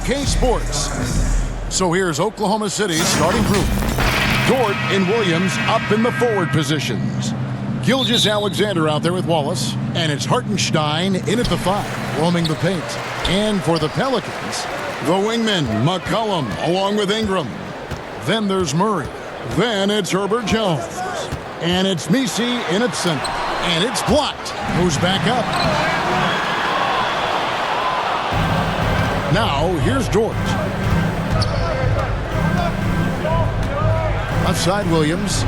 OK Sports. So here's Oklahoma City's starting group. Dort and Williams up in the forward positions. Gilgeous-Alexander out there with Wallace. And it's Hartenstein in at the 5, roaming the paint. And for the Pelicans, the wingman, McCollum, along with Ingram. Then there's Murray. Then it's Herbert Jones. And it's Messi in at center. And it's blocked. Moves back up. Now, here's Dort. Left side, Williams.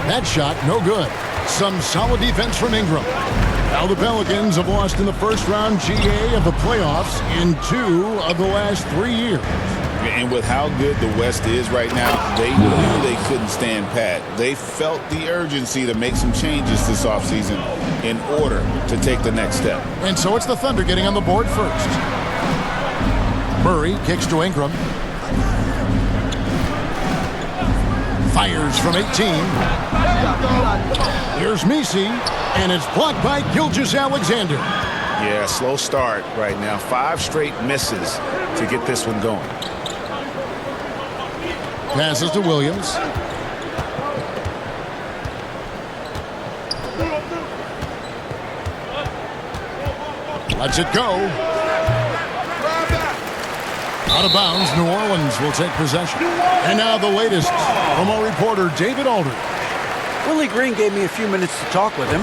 That shot, no good. Some solid defense from Ingram. Now the Pelicans have lost in the first round GA of the playoffs in 2 of the last 3 years. And with how good the West is right now, they knew they couldn't stand pat. They felt the urgency to make some changes this offseason in order to take the next step. And so it's the Thunder getting on the board first. Murray kicks to Ingram. Fires from 18. Here's Messi, and it's blocked by Gilgeous-Alexander. Yeah, slow start right now. 5 straight misses to get this one going. Passes to Williams. Lets it go. Out of bounds, New Orleans will take possession. And now the latest from our reporter, David Aldridge. Willie Green gave me a few minutes to talk with him,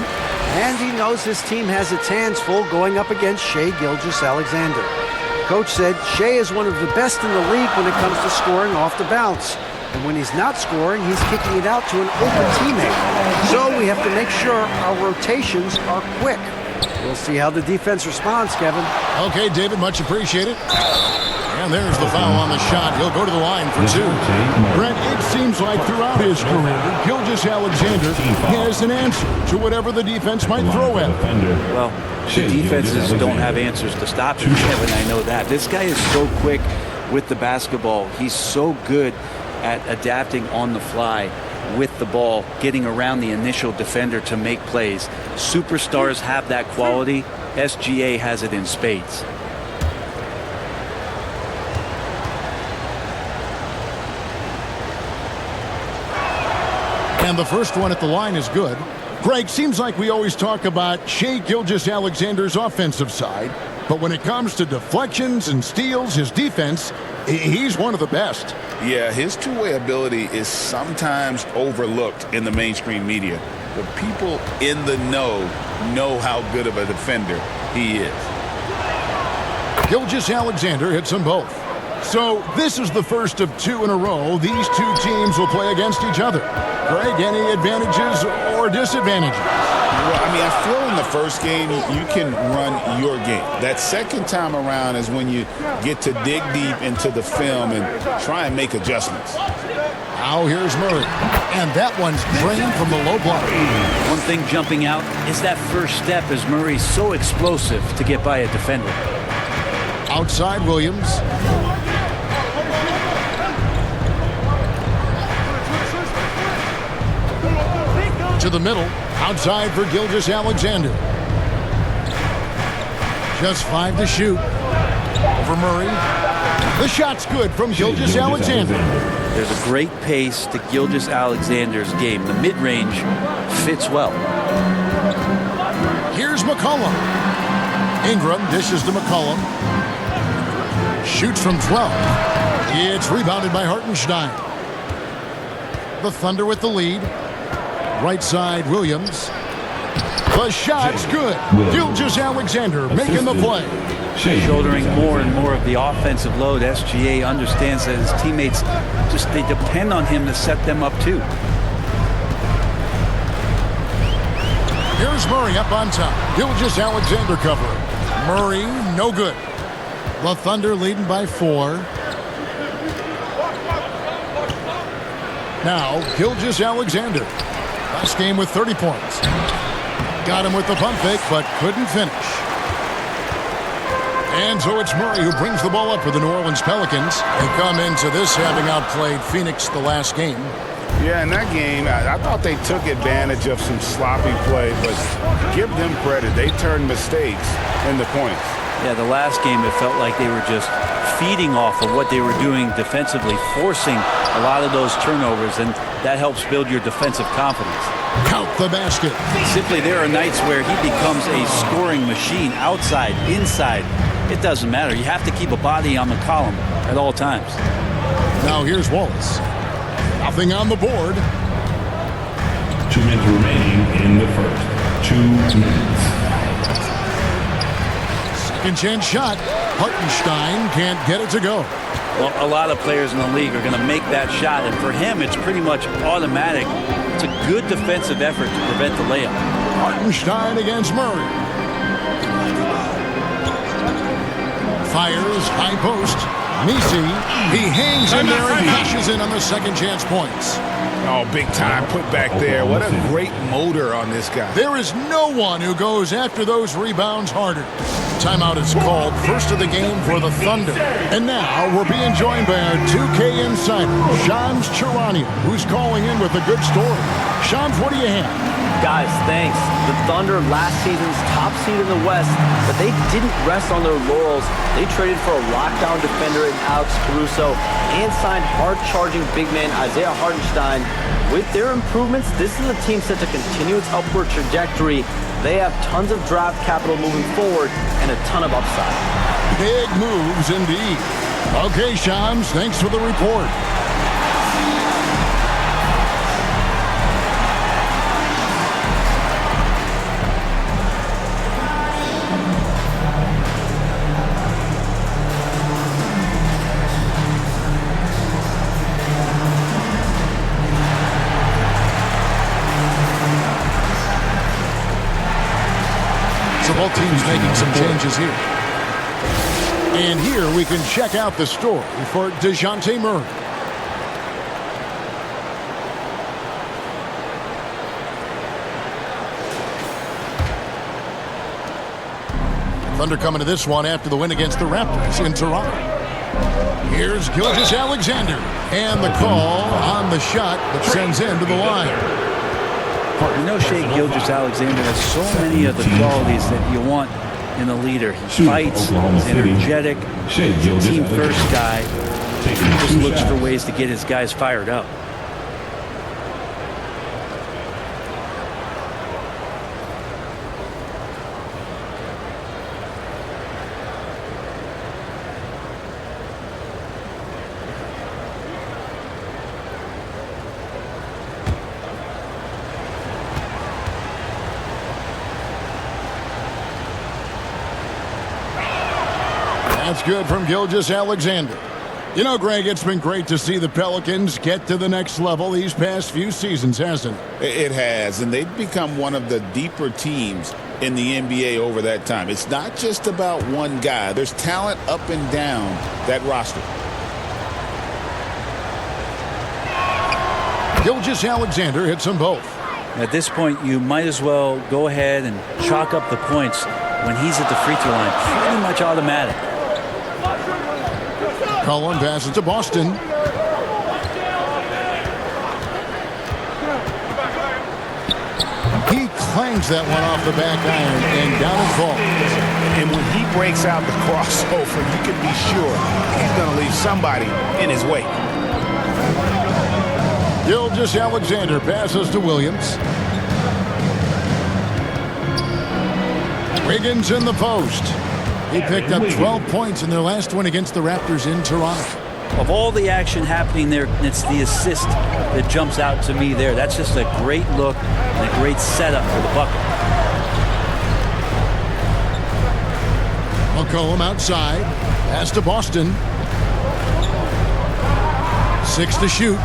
and he knows his team has its hands full going up against Shai Gilgeous-Alexander. Coach said Shai is one of the best in the league when it comes to scoring off the bounce. And when he's not scoring, he's kicking it out to an open teammate. So we have to make sure our rotations are quick. We'll see how the defense responds, Kevin. Okay, David, much appreciated. And there's the foul on the shot. He'll go to the line for 2. Brent, it seems like throughout his career, Gilgeous-Alexander has an answer to whatever the defense might throw at him. Well, the defenses don't have answers to stop him, Kevin. I know that. This guy is so quick with the basketball. He's so good at adapting on the fly with the ball, getting around the initial defender to make plays. Superstars have that quality. SGA has it in spades. And the first one at the line is good. Greg, seems like we always talk about Shai Gilgeous-Alexander's offensive side, but when it comes to deflections and steals, his defense, he's one of the best. Yeah, his two-way ability is sometimes overlooked in the mainstream media. The people in the know how good of a defender he is. Gilgeous-Alexander hits them both. So this is the first of 2 in a row these 2 teams will play against each other. Greg, any advantages or disadvantages? Well, I mean, I feel in the first game you can run your game. That second time around is when you get to dig deep into the film and try and make adjustments. Now here's Murray. And that one's drained from the low block. One thing jumping out is that first step as Murray's so explosive to get by a defender. Outside Williams. To the middle, outside for Gilgeous-Alexander. Just 5 to shoot. Over Murray. The shot's good from Gilgeous-Alexander. There's a great pace to Gilgeous-Alexander's game. The mid-range fits well. Here's McCollum. Ingram dishes to McCollum. Shoots from 12. It's rebounded by Hartenstein. The Thunder with the lead. Right side, Williams. The shot's good. Gilgeous-Alexander making the play. Shouldering more and more of the offensive load. SGA understands that his teammates they depend on him to set them up too. Here's Murray up on top. Gilgeous-Alexander covering. Murray, no good. The Thunder leading by 4. Now, Gilgeous-Alexander. Last game with 30 points. Got him with the pump fake, but couldn't finish. And so it's Murray who brings the ball up for the New Orleans Pelicans. They come into this having outplayed Phoenix the last game. Yeah, in that game, I thought they took advantage of some sloppy play, but give them credit. They turned mistakes into points. Yeah, the last game it felt like they were just feeding off of what they were doing defensively, forcing a lot of those turnovers, and that helps build your defensive confidence. Count the basket. Simply, there are nights where he becomes a scoring machine, outside, inside. It doesn't matter. You have to keep a body on the column at all times. Now here's Wallace. Nothing on the board. 2 minutes remaining in the first. 2 minutes. Second chance shot. Hartenstein can't get it to go. Well, a lot of players in the league are going to make that shot, and for him, it's pretty much automatic. It's a good defensive effort to prevent the layup. Hartenstein against Murray. Fires, high post. Nisi, he hangs in there and cashes in on the second chance points. Oh, big time put back there. What a great motor on this guy. There is no one who goes after those rebounds harder. Timeout is called, first of the game for the Thunder. And now we're being joined by our 2K insider, Shams Charania, who's calling in with a good story. Shams, what do you have? Guys, thanks. The Thunder last season's top seed in the West, but they didn't rest on their laurels. They traded for a lockdown defender in Alex Caruso and signed hard-charging big man Isaiah Hartenstein. With their improvements, this is a team set to continue its upward trajectory. They have tons of draft capital moving forward and a ton of upside. Big moves indeed. Okay, Shams, thanks for the report. Both teams making some changes here. And here we can check out the story for DeJounte Murray. Thunder coming to this one after the win against the Raptors in Toronto. Here's Gilgeous-Alexander. And the call on the shot that sends him to the line. You know, Shai Gilgeous-Alexander has so many of the qualities that you want in a leader. He fights, he's energetic, he's a team-first guy. He just looks for ways to get his guys fired up. That's good from Gilgeous-Alexander. You know, Greg, it's been great to see the Pelicans get to the next level these past few seasons, hasn't it? It has, and they've become one of the deeper teams in the NBA over that time. It's not just about one guy. There's talent up and down that roster. Gilgeous-Alexander hits them both. At this point, you might as well go ahead and chalk up the points when he's at the free throw line. Pretty much automatic. Cullen passes to Boston. He clangs that one off the back iron and down it falls. And when he breaks out the crossover, you can be sure he's going to leave somebody in his wake. Gilgeous-Alexander passes to Williams. Wiggins in the post. He picked up 12 points in their last win against the Raptors in Toronto. Of all the action happening there, it's the assist that jumps out to me there. That's just a great look and a great setup for the bucket. McCollum outside. Pass to Boston. 6 to shoot.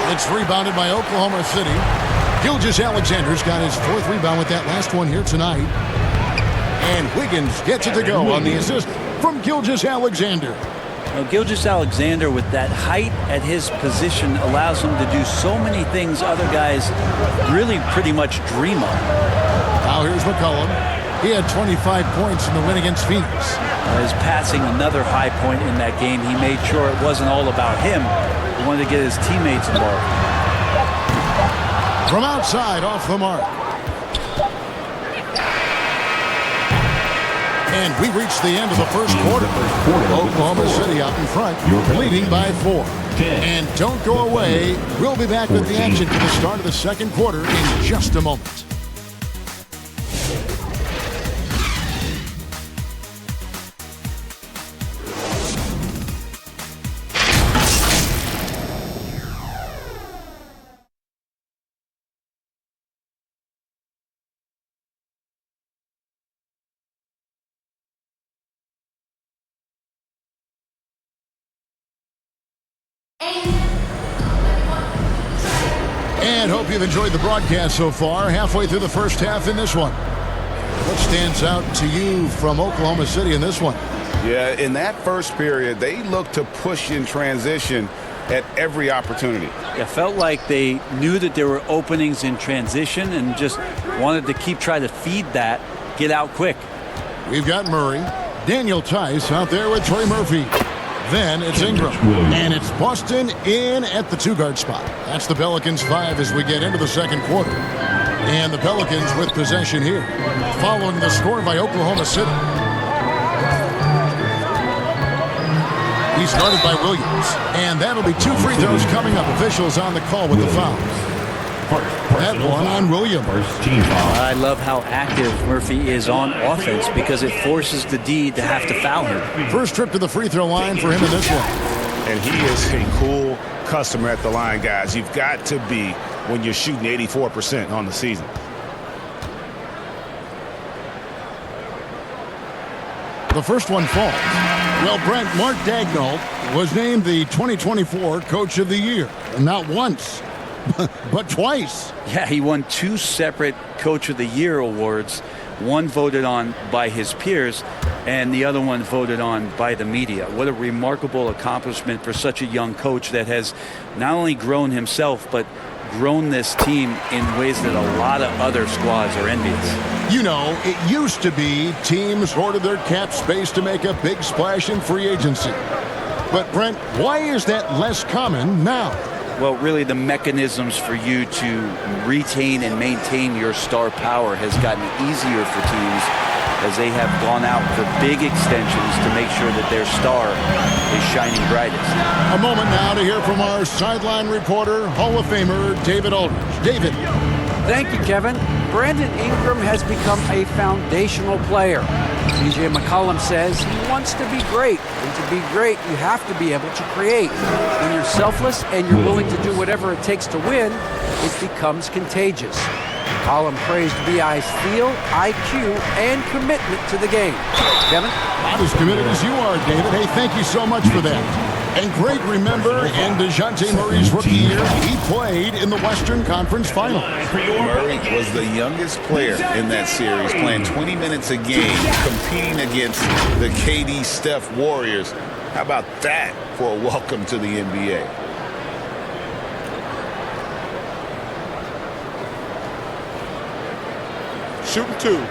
It's rebounded by Oklahoma City. Gilgeous-Alexander's got his 4th rebound with that last one here tonight. And Wiggins gets it to go on the assist from Gilgeous-Alexander. Now, Gilgeous-Alexander, with that height at his position, allows him to do so many things other guys really pretty much dream of. Now here's McCollum. He had 25 points in the win against Phoenix. His passing, another high point in that game. He made sure it wasn't all about him. He wanted to get his teammates involved. From outside, off the mark. And we reached the end of the first quarter. Oklahoma City out in front, leading by 4. And don't go away. We'll be back with the action to the start of the second quarter in just a moment. And hope you've enjoyed the broadcast so far. Halfway through the first half in this one. What stands out to you from Oklahoma City in this one? Yeah, in that first period, they looked to push in transition at every opportunity. It felt like they knew that there were openings in transition and just wanted to keep trying to feed that, get out quick. We've got Murray, Daniel Tice out there with Trey Murphy. Then it's Ingram, and it's Boston in at the 2-guard spot. That's the Pelicans 5 as we get into the second quarter. And the Pelicans with possession here, following the score by Oklahoma City. He's guarded by Williams, and that'll be 2 free throws coming up. Officials on the call with the foul. That one on Williams. I love how active Murphy is on offense because it forces the D to have to foul him. First trip to the free throw line for him in this one. And he is a cool customer at the line, guys. You've got to be when you're shooting 84% on the season. The first one falls. Well, Brent, Mark Daigneault was named the 2024 Coach of the Year. And not once, but twice. Yeah, he won 2 separate Coach of the Year awards. One voted on by his peers, and the other one voted on by the media. What a remarkable accomplishment for such a young coach that has not only grown himself, but grown this team in ways that a lot of other squads are envious. You know, it used to be teams hoarded their cap space to make a big splash in free agency. But, Brent, why is that less common now? Well, really the mechanisms for you to retain and maintain your star power has gotten easier for teams as they have gone out for big extensions to make sure that their star is shining brightest. A moment now to hear from our sideline reporter, Hall of Famer David Aldridge. David. Thank you, Kevin. Brandon Ingram has become a foundational player. CJ McCollum says he wants to be great. And to be great, you have to be able to create. When you're selfless and you're willing to do whatever it takes to win, it becomes contagious. McCollum praised BI's feel, IQ, and commitment to the game. Kevin? Not as committed as you are, David. Hey, thank you so much for that. And great, remember, in DeJounte Murray's rookie year, he played in the Western Conference Finals. Murray was the youngest player in that series, playing 20 minutes a game, competing against the KD Steph Warriors. How about that for a welcome to the NBA? Shooting 2.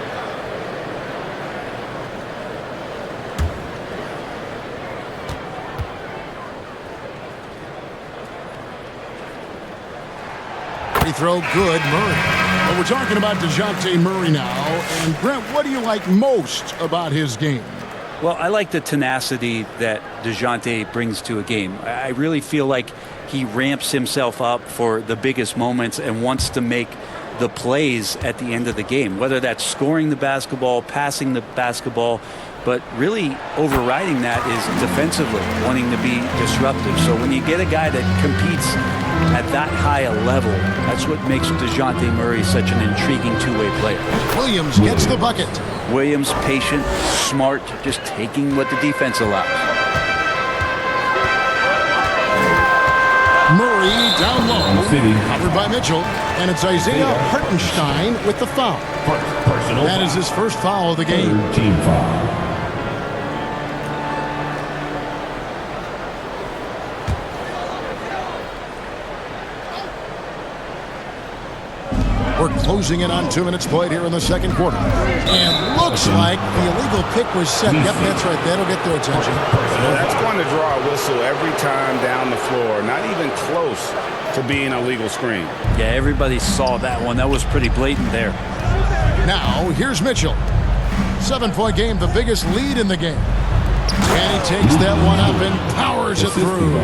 Free throw, good, Murray. But we're talking about DeJounte Murray now. And, Brent, what do you like most about his game? Well, I like the tenacity that DeJounte brings to a game. I really feel like he ramps himself up for the biggest moments and wants to make the plays at the end of the game, whether that's scoring the basketball, passing the basketball, but really overriding that is defensively, wanting to be disruptive. So when you get a guy that competes at that high a level, that's what makes DeJounte Murray such an intriguing two-way player. Williams gets the bucket. Williams, patient, smart, just taking what the defense allows. Murray down low, covered by Mitchell, and it's Isaiah Hartenstein with the foul. That is his first foul of the game. Team foul. We're closing in on 2 minutes played here in the second quarter. And looks like the illegal pick was set. Yep, that's right. That'll get their attention. That's going to draw a whistle every time down the floor. Not even close to being a legal screen. Yeah, everybody saw that one. That was pretty blatant there. Now, here's Mitchell. 7-point game, the biggest lead in the game. And he takes that one up and powers it through.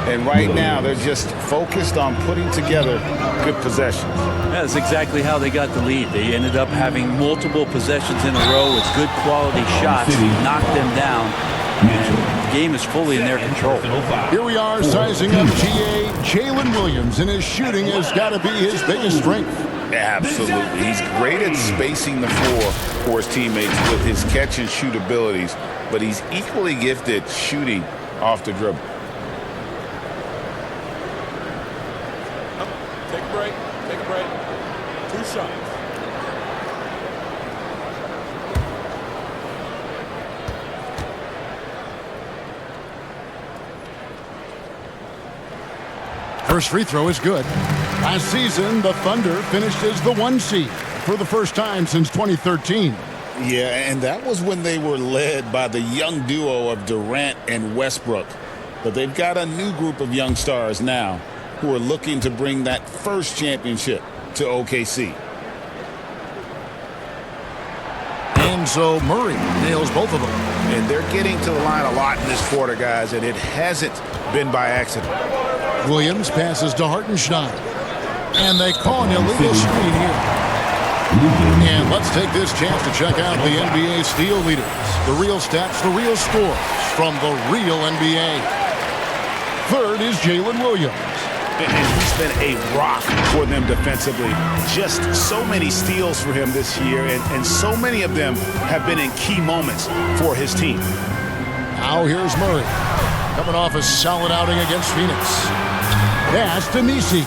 And right now, they're just focused on putting together good possessions. That's exactly how they got the lead. They ended up having multiple possessions in a row with good quality shots, knocked them down, and the game is fully in their control. Here we are sizing up GA. Jalen Williams, and his shooting has got to be his biggest strength. Absolutely. He's great at spacing the floor for his teammates with his catch and shoot abilities, but he's equally gifted shooting off the dribble. Take a break. Take a break. 2 shots. First free throw is good. Last season, the Thunder finished as the 1 seed for the first time since 2013. Yeah, and that was when they were led by the young duo of Durant and Westbrook. But they've got a new group of young stars now who are looking to bring that first championship to OKC. And so Murray nails both of them. And they're getting to the line a lot in this quarter, guys, and it hasn't been by accident. Williams passes to Hartenstein. And they call an illegal screen here. And let's take this chance to check out the NBA steal leaders. The real stats, the real scores from the real NBA. Third is Jalen Williams. And he's been a rock for them defensively. Just so many steals for him this year, and so many of them have been in key moments for his team. Now here's Murray, coming off a solid outing against Phoenix. Pass to Nisi.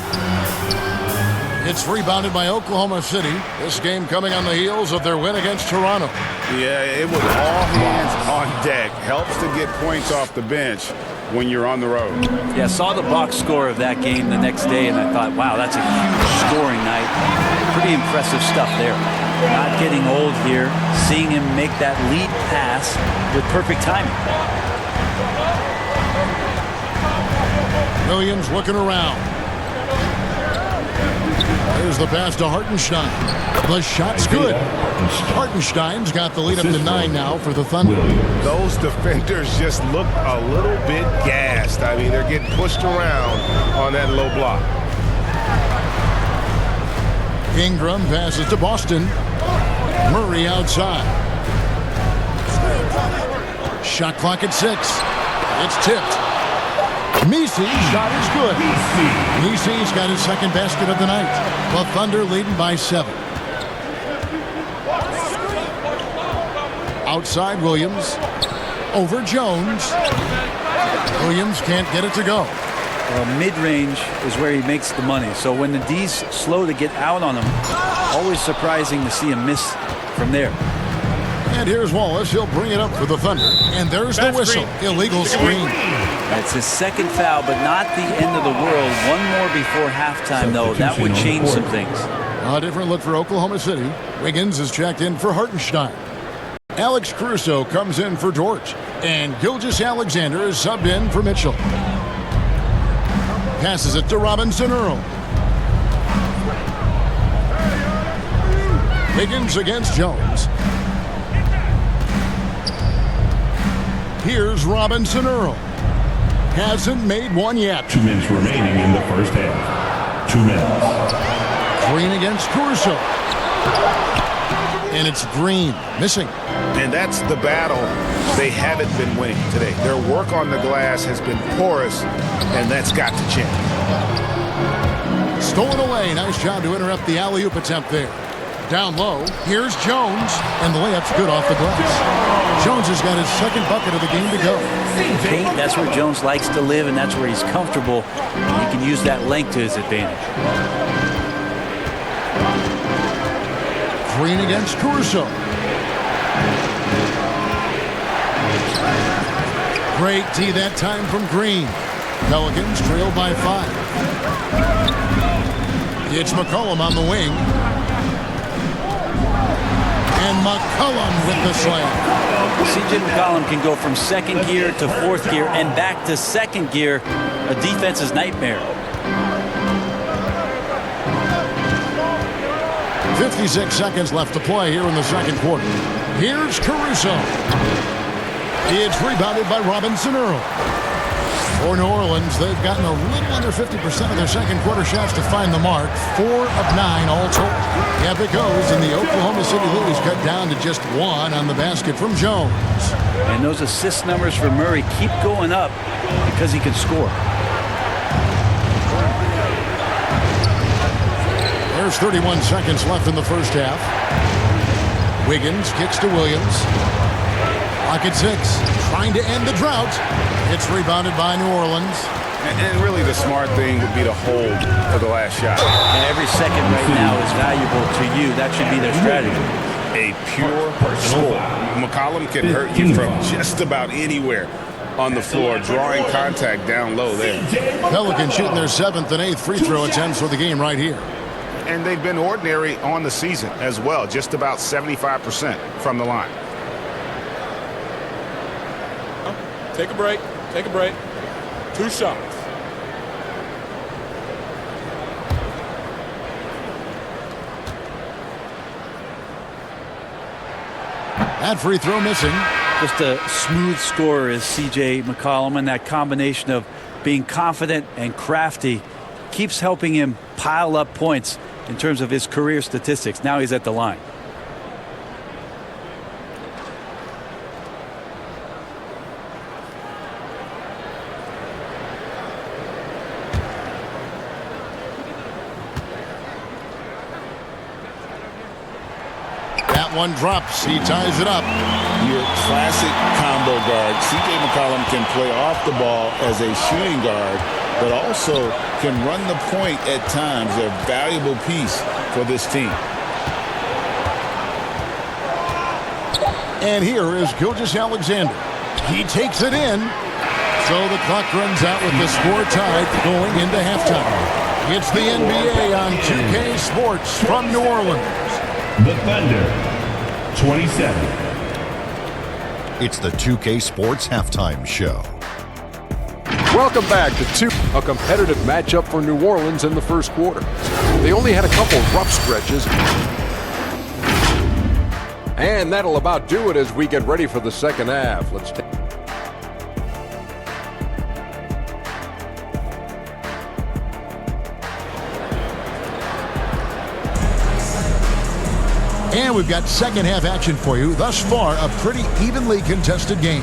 It's rebounded by Oklahoma City. This game coming on the heels of their win against Toronto. Yeah, it was all hands on deck. Helps to get points off the bench when you're on the road. Yeah, saw the box score of that game the next day, and I thought, wow, that's a huge scoring night. Pretty impressive stuff there. Not getting old here. Seeing him make that lead pass with perfect timing. Williams looking around. There's the pass to Hartenstein. The shot's good. Hartenstein's got the lead up to 9 now for the Thunder. Those defenders just look a little bit gassed. I mean, they're getting pushed around on that low block. Ingram passes to Boston. Murray outside. Shot clock at 6. It's tipped. Misi's shot is good. Misi's got his second basket of the night. The Thunder leading by 7. Outside Williams. Over Jones. Williams can't get it to go. Well, mid-range is where he makes the money. So when the D's slow to get out on him, always surprising to see him miss from there. And here's Wallace. He'll bring it up for the Thunder. And there's the whistle. Illegal screen. It's his second foul, but not the end of the world. One more before halftime, though. That would change some things. A different look for Oklahoma City. Wiggins is checked in for Hartenstein. Alex Caruso comes in for Dort. And Gilgeous-Alexander is subbed in for Mitchell. Passes it to Robinson Earl. Wiggins against Jones. Here's Robinson Earl. Hasn't made one yet. 2 minutes remaining in the first half. 2 minutes. Green against Caruso. And it's Green missing. And that's the battle they haven't been winning today. Their work on the glass has been porous, and that's got to change. Stolen away. Nice job to interrupt the alley-oop attempt there. Down low, here's Jones, and the layup's good off the glass. Jones has got his second bucket of the game to go. Paint, that's where Jones likes to live, and that's where he's comfortable. He can use that length to his advantage. Green against Caruso. Great tee that time from Green. Pelicans trail by 5. It's McCollum on the wing. McCollum with the slam. C.J. McCollum can go from second gear to fourth gear and back to second gear. A defense's nightmare. 56 seconds left to play here in the second quarter. Here's Caruso. It's rebounded by Robinson Earl. For New Orleans, they've gotten a little under 50% of their second quarter shots to find the mark. 4 of 9 all told. Yep, it goes, and the Oklahoma City lead is cut down to just 1 on the basket from Jones. And those assist numbers for Murray keep going up because he can score. There's 31 seconds left in the first half. Wiggins kicks to Williams. Clock at 6. Trying to end the drought. It's rebounded by New Orleans. And really the smart thing would be to hold for the last shot. And every second right now is valuable to you. That should be their strategy. A pure score. McCollum can hurt you from just about anywhere on the floor, drawing contact down low there. Pelicans shooting their 7th and 8th free throw attempts for the game right here. And they've been ordinary on the season as well, just about 75% from the line. Take a break. Take a break. 2 shots. That free throw missing. Just a smooth scorer is C.J. McCollum, and that combination of being confident and crafty keeps helping him pile up points in terms of his career statistics. Now he's at the line. That one drops. He ties it up. Your classic combo guard. C.J. McCollum can play off the ball as a shooting guard, but also can run the point at times. A valuable piece for this team. And here is Gilgeous-Alexander. He takes it in. So the clock runs out with the score tied going into halftime. It's the NBA on 2K Sports from New Orleans. The Thunder, 27. It's the 2K Sports Halftime Show. Welcome back to a competitive matchup for New Orleans in the first quarter. They only had a couple rough stretches. And that'll about do it as we get ready for the second half. Let's take And we've got second half action for you. Thus far, a pretty evenly contested game.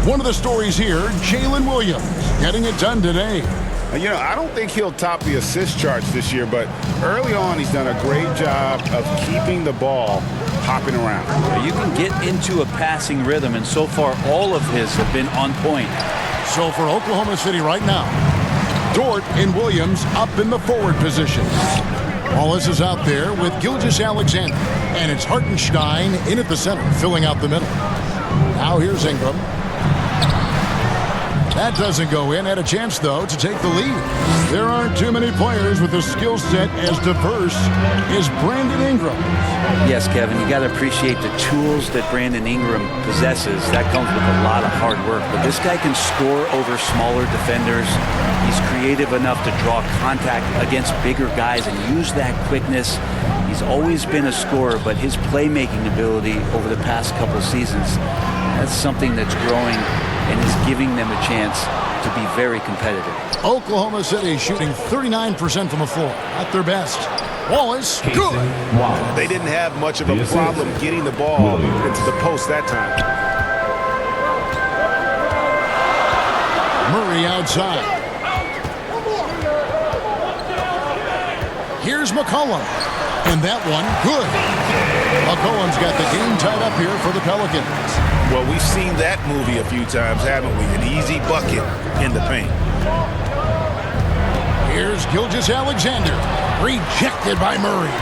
One of the stories here, Jalen Williams getting it done today. You know, I don't think he'll top the assist charts this year, but early on he's done a great job of keeping the ball hopping around. You can get into a passing rhythm, and so far all of his have been on point. So for Oklahoma City right now, Dort and Williams up in the forward position. Wallace is out there with Gilgeous-Alexander, and it's Hartenstein in at the center, filling out the middle. Now here's Ingram. That doesn't go in. Had a chance, though, to take the lead. There aren't too many players with a skill set as diverse as Brandon Ingram. Yes, Kevin, you got to appreciate the tools that Brandon Ingram possesses. That comes with a lot of hard work. But this guy can score over smaller defenders. He's creative enough to draw contact against bigger guys and use that quickness. He's always been a scorer, but his playmaking ability over the past couple seasons, that's something that's growing and is giving them a chance to be very competitive. Oklahoma City shooting 39% from the floor. At their best. Wallace, good. They didn't have much of a problem getting the ball into the post that time. Murray outside. Here's McCollum. And that one, good. McCollum's got the game tied up here for the Pelicans. Well, we've seen that movie a few times, haven't we? An easy bucket in the paint. Here's Gilgeous-Alexander. Rejected by Murray.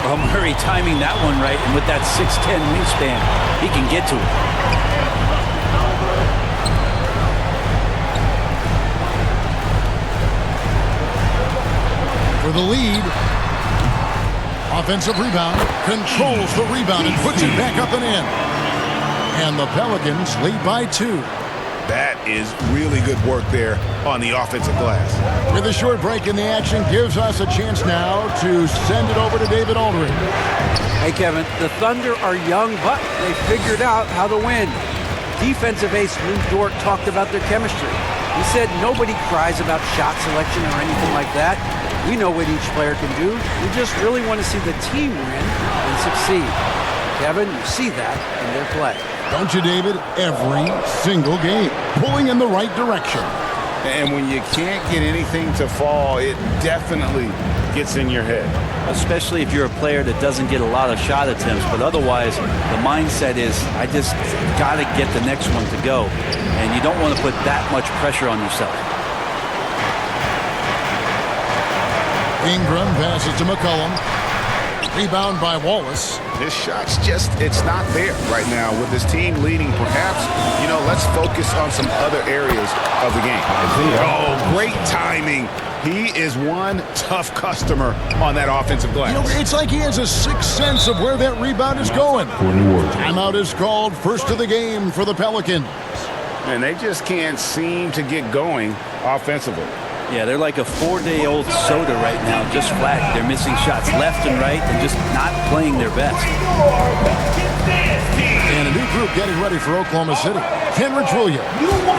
Well, Murray timing that one right, and with that 6'10" wingspan, he can get to it. For the lead, Offensive rebound. Controls the rebound and puts it back up and in. And the Pelicans lead by 2. That is really good work there on the offensive glass. With a short break in the action gives us a chance now to send it over to David Aldridge. Hey, Kevin, the Thunder are young, but they figured out how to win. Defensive ace Lou Dort talked about their chemistry. He said nobody cries about shot selection or anything like that. We know what each player can do. We just really want to see the team win and succeed. Kevin, you see that in their play. Don't you, David? Every single game, pulling in the right direction. And when you can't get anything to fall, it definitely gets in your head. Especially if you're a player that doesn't get a lot of shot attempts, but otherwise the mindset is, I just got to get the next one to go. And you don't want to put that much pressure on yourself. Ingram passes to McCollum. Rebound by Wallace. His shot's just, it's not there right now. With his team leading, perhaps, let's focus on some other areas of the game. Oh, great timing. He is one tough customer on that offensive glass. It's like he has a sixth sense of where that rebound is going. Timeout is called, first of the game for the Pelicans. And they just can't seem to get going offensively. Yeah, they're like a 4-day-old soda right now, just flat. They're missing shots left and right and just not playing their best. And a new group getting ready for Oklahoma City. Kenrich Williams,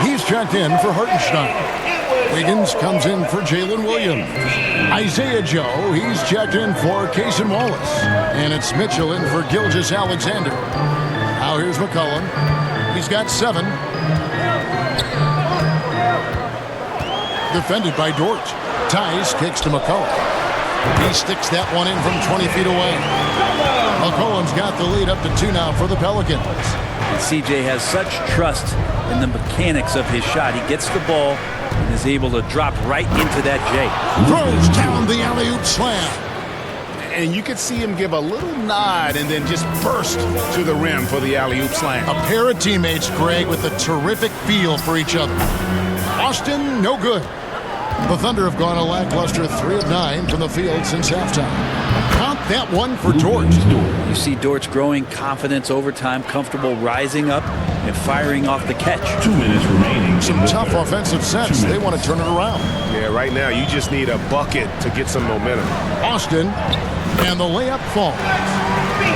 he's checked in for Hartenstein. Wiggins comes in for Jalen Williams. Isaiah Joe, he's checked in for Cason Wallace. And it's Mitchell in for Gilgeous Alexander. Now here's McCollum. He's got 7. Defended by Dort. Tice kicks to McCollum. He sticks that one in from 20 feet away. McCollum's got the lead up to 2 now for the Pelicans. And CJ has such trust in the mechanics of his shot. He gets the ball and is able to drop right into that J. Throws down the alley-oop slam. And you could see him give a little nod and then just burst to the rim for the alley-oop slam. A pair of teammates, Greg, with a terrific feel for each other. Austin, no good. The Thunder have gone a lackluster 3 of 9 from the field since halftime. Count that one for Dort. You see Dort's growing confidence over time, comfortable rising up and firing off the catch. 2 minutes remaining. Some tough offensive sets. They want to turn it around. Yeah, right now you just need a bucket to get some momentum. Austin, and the layup falls.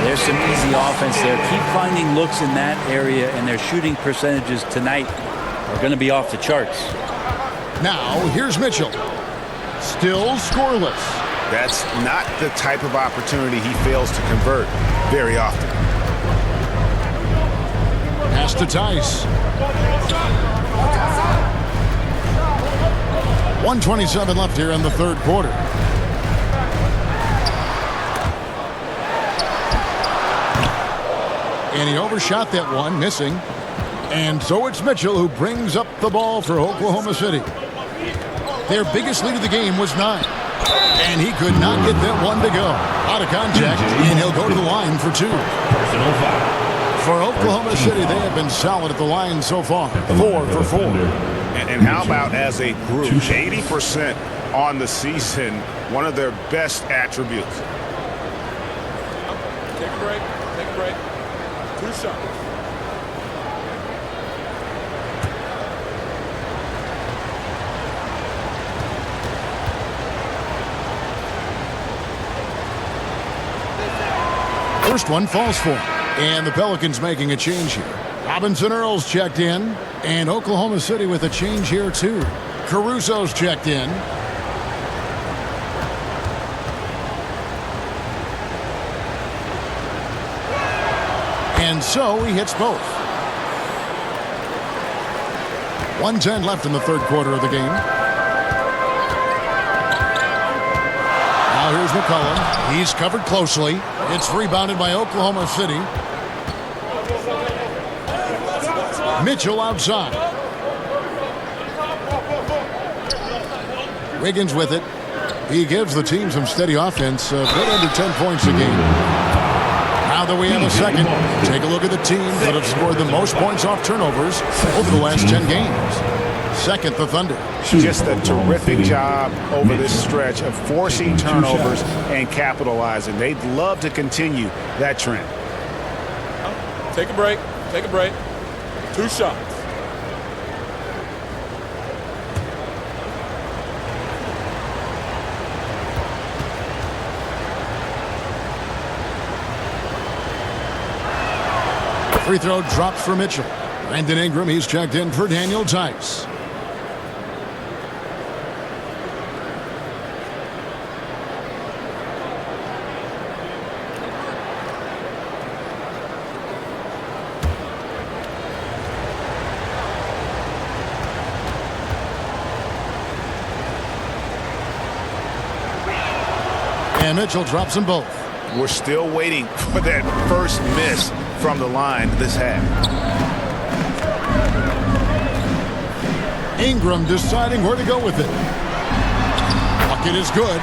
There's some easy offense there. Keep finding looks in that area, and their shooting percentages tonight are going to be off the charts. Now, here's Mitchell. Still scoreless. That's not the type of opportunity he fails to convert very often. Pass to Tice. 1:27 left here in the third quarter. And he overshot that one, missing. And so it's Mitchell who brings up the ball for Oklahoma City. Their biggest lead of the game was 9. And he could not get that one to go. Out of contact, and he'll go to the line for 2. Personal foul. For Oklahoma City, they have been solid at the line so far. 4 for 4. And how about as a group, 80% on the season, one of their best attributes. Take a break. Take a break. 2 shots. First one falls for him. And the Pelicans making a change here. Robinson Earls checked in. And Oklahoma City with a change here too. Caruso's checked in. And so he hits both. 1:10 left in the third quarter of the game. Now here's McCollum. He's covered closely. It's rebounded by Oklahoma City. Mitchell outside. Wiggins with it. He gives the team some steady offense. A bit under 10 points a game. Now that we have a second, take a look at the team that have scored the most points off turnovers over the last 10 games. second the Thunder. Just a terrific job over this stretch of forcing turnovers and capitalizing. They'd love to continue that trend. Take a break. Take a break. 2 shots. Free throw drops for Mitchell. Brandon Ingram, he's checked in for Daniel Tice. And Mitchell drops them both. We're still waiting for that first miss from the line this half. Ingram deciding where to go with it. Bucket is good.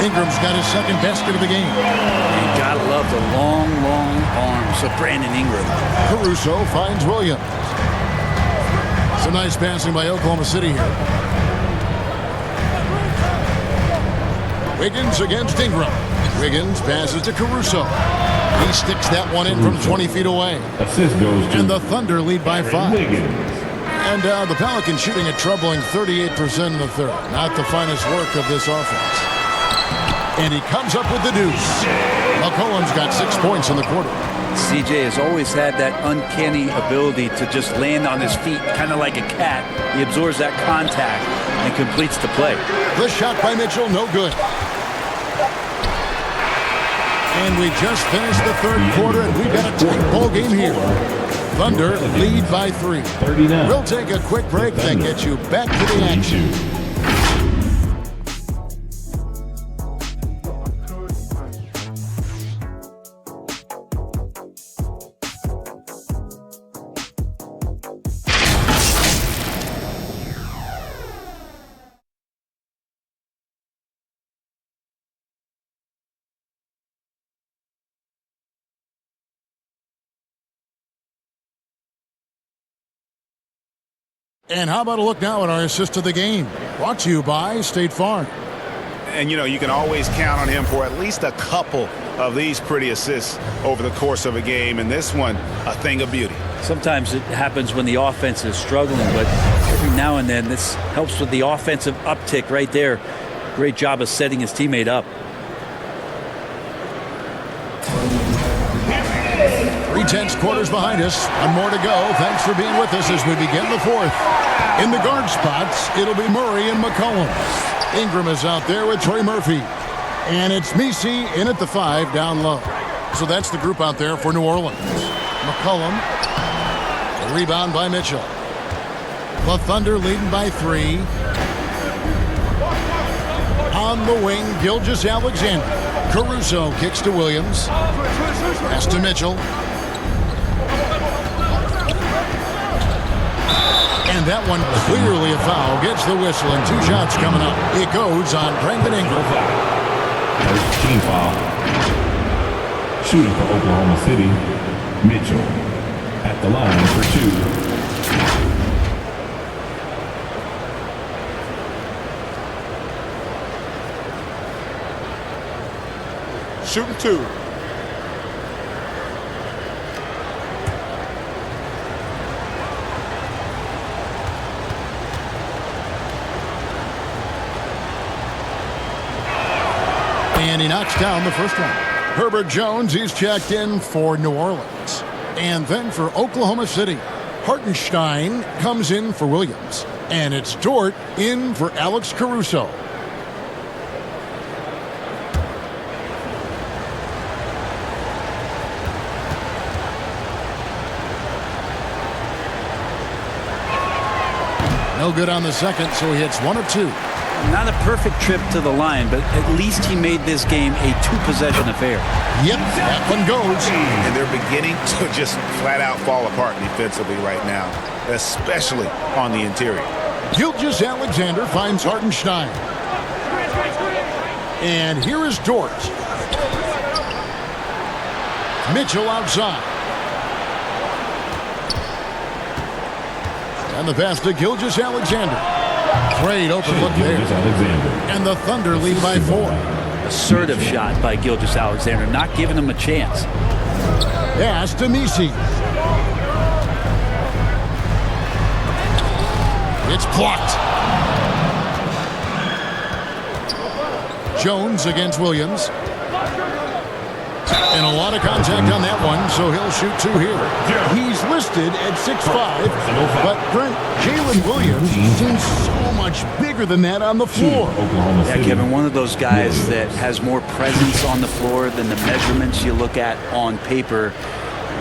Ingram's got his second basket of the game. You gotta love the long, long arms of Brandon Ingram. Caruso finds Williams. Some nice passing by Oklahoma City here. Wiggins against Ingram. Wiggins passes to Caruso. He sticks that one in from 20 feet away. Assist goes to And the Thunder lead by 5. Wiggins. And the Pelicans shooting a troubling 38% in the third. Not the finest work of this offense. And he comes up with the deuce. McCollum's got 6 points in the quarter. CJ has always had that uncanny ability to just land on his feet, kind of like a cat. He absorbs that contact and completes the play. The shot by Mitchell, no good. And we just finished the third quarter, and we've got a tight ball game here. Thunder lead by 3. 39. We'll take a quick break, then get you back to the action. And how about a look now at our assist of the game? Brought to you by State Farm. And, you can always count on him for at least a couple of these pretty assists over the course of a game. And this one, a thing of beauty. Sometimes it happens when the offense is struggling, but every now and then this helps with the offensive uptick right there. Great job of setting his teammate up. 3/10 quarters behind us. One more to go. Thanks for being with us as we begin the fourth. In the guard spots, it'll be Murray and McCollum. Ingram is out there with Trey Murphy. And it's Messi in at the 5 down low. So that's the group out there for New Orleans. McCollum. A rebound by Mitchell. The Thunder leading by 3. On the wing, Gilgeous-Alexander. Caruso kicks to Williams. Pass to Mitchell. And that one clearly a foul. Gets the whistle and 2 shots coming up. It goes on Brandon Ingram. First team foul. Shooting for Oklahoma City, Mitchell at the line for 2. Shooting 2. And he knocks down the first one. Herbert Jones, he's checked in for New Orleans. And then for Oklahoma City, Hartenstein comes in for Williams. And it's Dort in for Alex Caruso. No good on the second, so he hits 1 of 2. Not a perfect trip to the line, but at least he made this game a 2-possession affair. Yep, that one goes. And they're beginning to just flat out fall apart defensively right now, especially on the interior. Gilgeous-Alexander finds Hartenstein. And here is Dort. Mitchell outside. And the pass to Gilgeous-Alexander. Great open look there. And the Thunder lead by 4. Assertive shot by Gilgeous-Alexander, not giving him a chance. Pass to Misi. It's blocked. Jones against Williams. And a lot of contact on that one, so he'll shoot 2 here. He's listed at 6'5", but Brent, Jalen Williams seems so much bigger than that on the floor. Yeah, Kevin, one of those guys that has more presence on the floor than the measurements you look at on paper.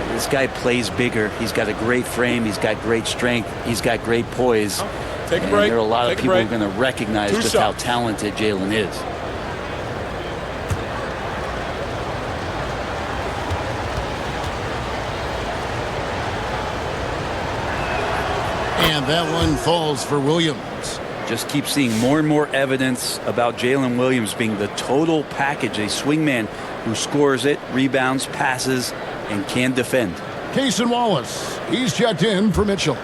This guy plays bigger. He's got a great frame. He's got great strength. He's got great poise. Take a break. There are a lot of people who are going to recognize just how shots. talented Jalen is. And that one falls for Williams. Just keep seeing more and more evidence about Jalen Williams being the total package, a swingman who scores it, rebounds, passes, and can defend. Cason Wallace, he's checked in for Mitchell.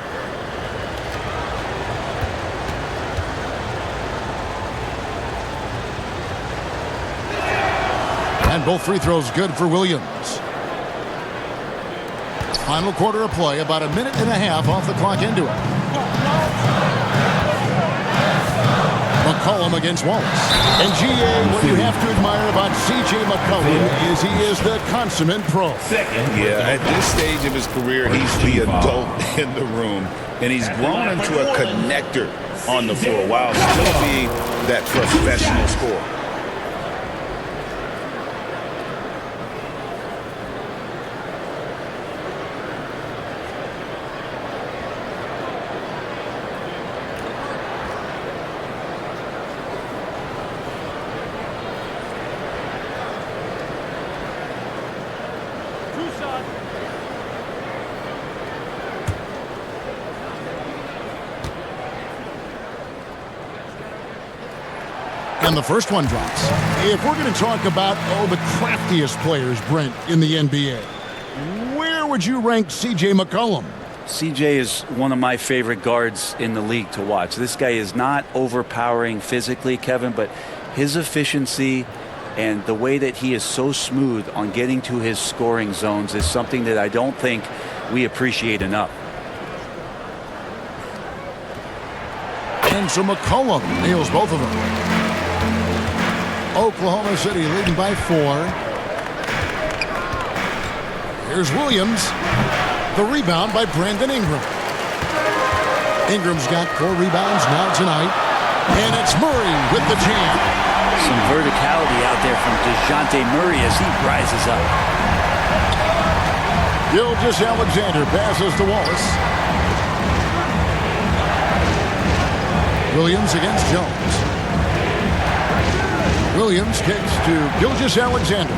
And both free throws good for Williams. Final quarter of play, about a minute and a half off the clock into it. McCollum against Wallace. And GA, what you have to admire about C.J. McCollum is he is the consummate pro. Yeah, at this stage of his career, he's the adult in the room, and he's grown into a connector on the floor while still being that professional scorer. And the first one drops. If we're going to talk about, the craftiest players, Brent, in the NBA, where would you rank C.J. McCollum? CJ is one of my favorite guards in the league to watch. This guy is not overpowering physically, Kevin, but his efficiency and the way that he is so smooth on getting to his scoring zones is something that I don't think we appreciate enough. And so McCollum nails both of them. Oklahoma City leading by 4. Here's Williams. The rebound by Brandon Ingram. Ingram's got 4 rebounds now tonight. And it's Murray with the jam. Some verticality out there from DeJounte Murray as he rises up. Gilgeous-Alexander passes to Wallace. Williams against Jones. Williams kicks to Gilgeous-Alexander.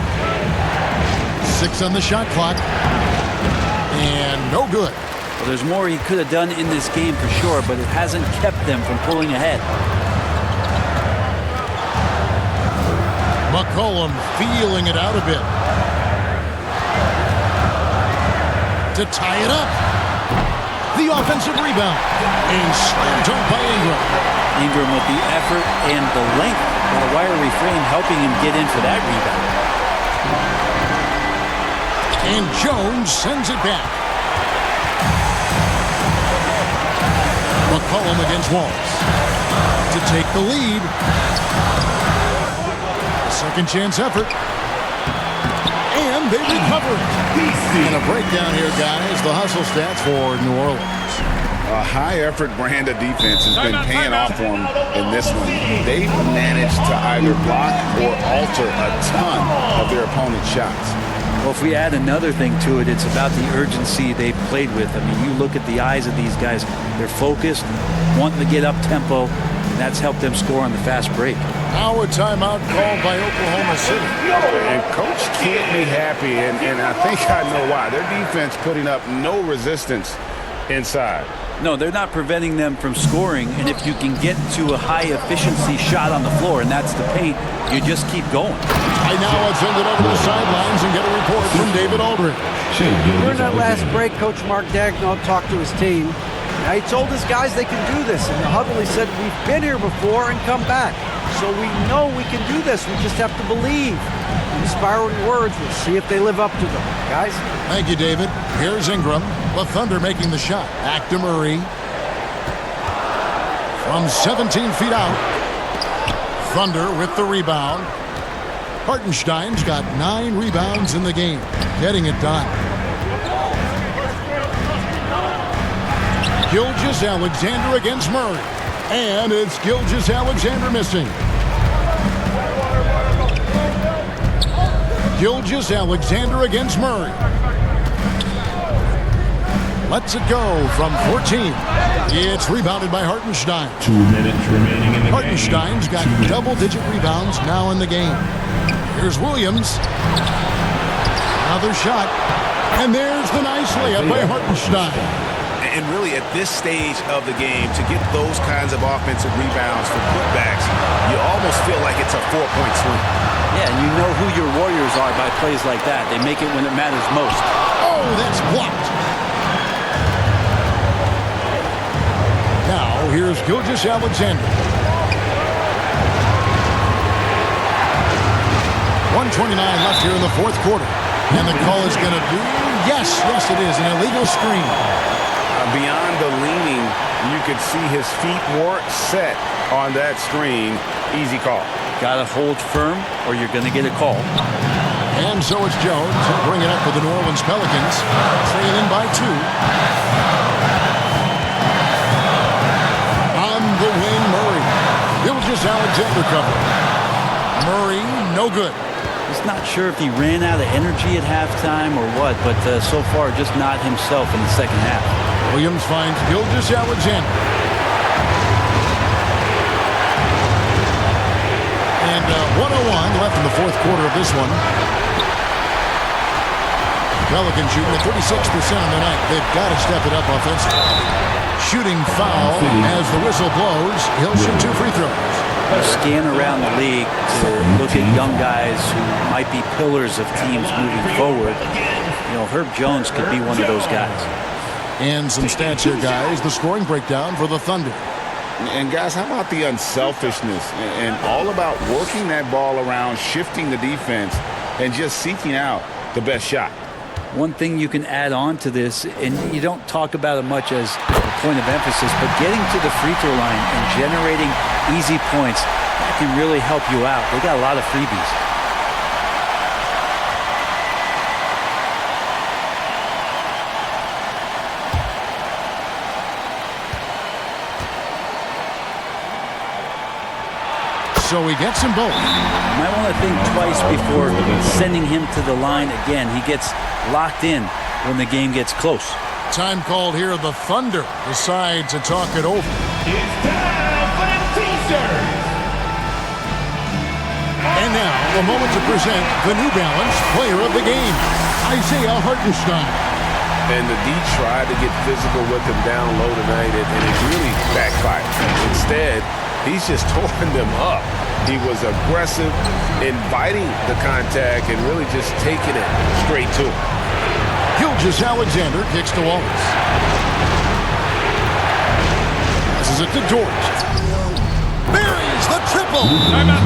6 on the shot clock. And no good. Well, there's more he could have done in this game for sure, but it hasn't kept them from pulling ahead. McCollum feeling it out a bit. To tie it up. The offensive rebound. And slam dunk by Ingram. Ingram with the effort and the length of the wiry frame helping him get in for that rebound. And Jones sends it back. McCollum against Wallace. To take the lead. A second chance effort. And they recover it. And a breakdown here, guys. The hustle stats for New Orleans. A high-effort brand of defense has been paying off for them in this one. They've managed to either block or alter a ton of their opponent's shots. Well, if we add another thing to it, it's about the urgency they've played with. I mean, you look at the eyes of these guys. They're focused, wanting to get up tempo, and that's helped them score on the fast break. Now a timeout called by Oklahoma City. And Coach can't be happy, and I think I know why. Their defense putting up no resistance inside. No, they're not preventing them from scoring, and if you can get to a high-efficiency shot on the floor, and that's the paint, you just keep going. And now let's send it over to the sidelines and get a report from David Aldridge. During that last break, Coach Mark Daigneault talked to his team. Now, he told his guys they can do this. In the huddle, he said, we've been here before and come back. So we know we can do this. We just have to believe. Inspiring words. We'll see if they live up to them. Guys? Thank you, David. Here's Ingram. The Thunder making the shot. Back to Murray. From 17 feet out. Thunder with the rebound. Hartenstein's got 9 rebounds in the game. Getting it done. Gilgeous-Alexander against Murray. And it's Gilgeous-Alexander missing. Gilgeous-Alexander against Murray. Lets it go from 14. It's rebounded by Hartenstein. 2 minutes remaining in the Hartenstein's got double-digit rebounds now in the game. Here's Williams. Another shot. And there's the nice layup by Hartenstein. And really, at this stage of the game, to get those kinds of offensive rebounds for putbacks, you almost feel like it's a 4-point swing. Yeah, and you know who your Warriors are by plays like that. They make it when it matters most. Oh, that's blocked. Now, here's Gilgeous-Alexander. 1:29 left here in the fourth quarter. And the call is going to be, yes, it is, an illegal screen. Beyond the leaning, you could see his feet weren't set on that screen. Easy call. Got to hold firm or you're going to get a call. And so it's Jones. He'll bring it up for the New Orleans Pelicans. Trailing by 2. On the wing, Murray. Gilgeous-Alexander cover. Murray, no good. He's not sure if he ran out of energy at halftime or what, but so far just not himself in the second half. Williams finds Gilgeous-Alexander. And 1:01 left in the fourth quarter of this one. Pelicans shooting at 36% on the night. They've got to step it up offensively. Shooting foul as the whistle blows. He'll shoot 2 free throws. Scan around the league to look at young guys who might be pillars of teams moving forward. You know, Herb Jones could be one of those guys. And some stats here, guys. The scoring breakdown for the Thunder. And, guys, how about the unselfishness and all about working that ball around, shifting the defense, and just seeking out the best shot? One thing you can add on to this, and you don't talk about it much as a point of emphasis, but getting to the free throw line and generating easy points, that can really help you out. They got a lot of freebies. So he gets them both. You might want to think twice before sending him to the line again. He gets locked in when the game gets close. Time called here. The Thunder decide to talk it over. It's time for the teasers. And now, a moment to present the New Balance Player of the Game, Isaiah Hartenstein. And the D tried to get physical with him down low tonight, and it really backfired. Instead, he's just tore them up. He was aggressive, inviting the contact, and really just taking it straight to him. Gilgeous-Alexander kicks to Wallace. Passes it to Dort. Buries the triple. Timeout.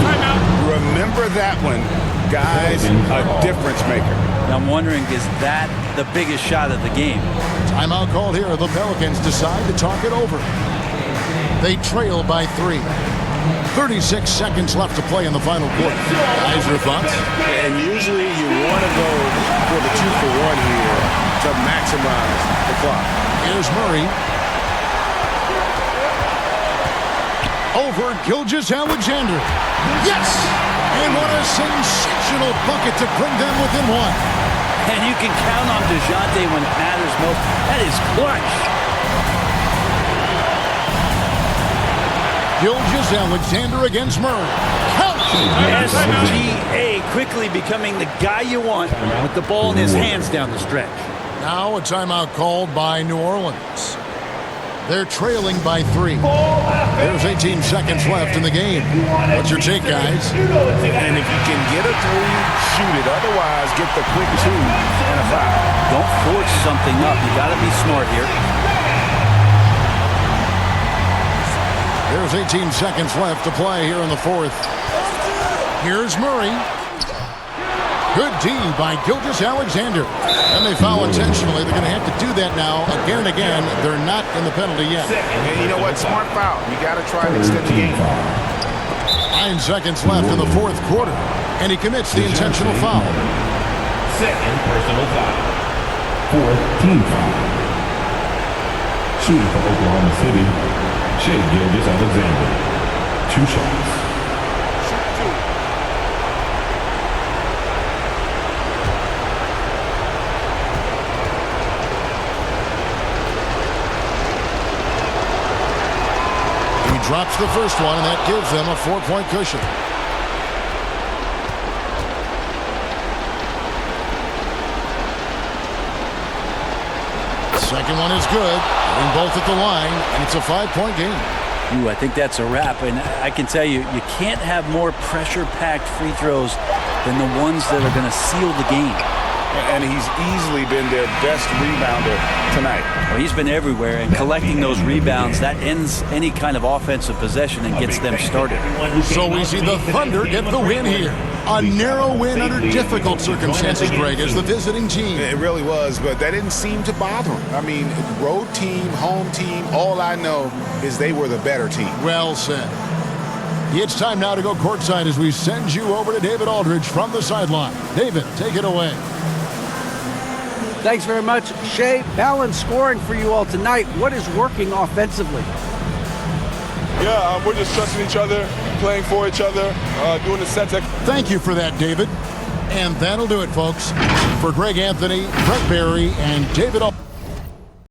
Remember that one, guys, a difference maker. I'm wondering, is that the biggest shot of the game? Timeout called here. The Pelicans decide to talk it over. They trail by 3. 36 seconds left to play in the final quarter. Guys, your thoughts? And usually you want to go for the 2-for-1 here to maximize the clock. Here's Murray. Over Gilgeous-Alexander. Yes! And what a sensational bucket to bring them within 1. And you can count on DeJounte when it matters most. That is clutch. Gilgeous-Alexander against Murray. Count! SGA quickly becoming the guy you want with the ball in his hands down the stretch. Now a timeout called by New Orleans. They're trailing by 3. There's 18 seconds left in the game. What's your take, guys? And if you can get a 3, shoot it. Otherwise, get the quick 2 and a foul. Don't force something up. You got to be smart here. There's 18 seconds left to play here in the fourth. Here's Murray. Good D by Gilgeous Alexander. And they foul intentionally. They're going to have to do that now again and again. They're not in the penalty yet. And you know what? Smart foul. You got to try to extend the game. 9 seconds left in the fourth quarter. And he commits the intentional foul. Second personal foul. Fourth team foul. Shooting for Oklahoma City, Shea Gilgeous-Alexander. 2 shots. Drops the first one, and that gives them a 4-point cushion. Second one is good. Getting both at the line, and it's a 5-point game. I think that's a wrap, and I can tell you, you can't have more pressure-packed free throws than the ones that are going to seal the game. And he's easily been their best rebounder tonight. Well, he's been everywhere, and collecting those rebounds, that ends any kind of offensive possession and gets them started. So we see the Thunder get the win here. A narrow win under difficult circumstances, Greg, as the visiting team. It really was, but that didn't seem to bother him. I mean, road team, home team, all I know is they were the better team. Well said. It's time now to go courtside as we send you over to David Aldridge from the sideline. David, take it away. Thanks very much, Shea. Balanced scoring for you all tonight. What is working offensively? Yeah, we're just trusting each other, playing for each other, doing the sets. Thank you for that, David. And that'll do it, folks. For Greg Anthony, Brett Barry, and David Aldridge.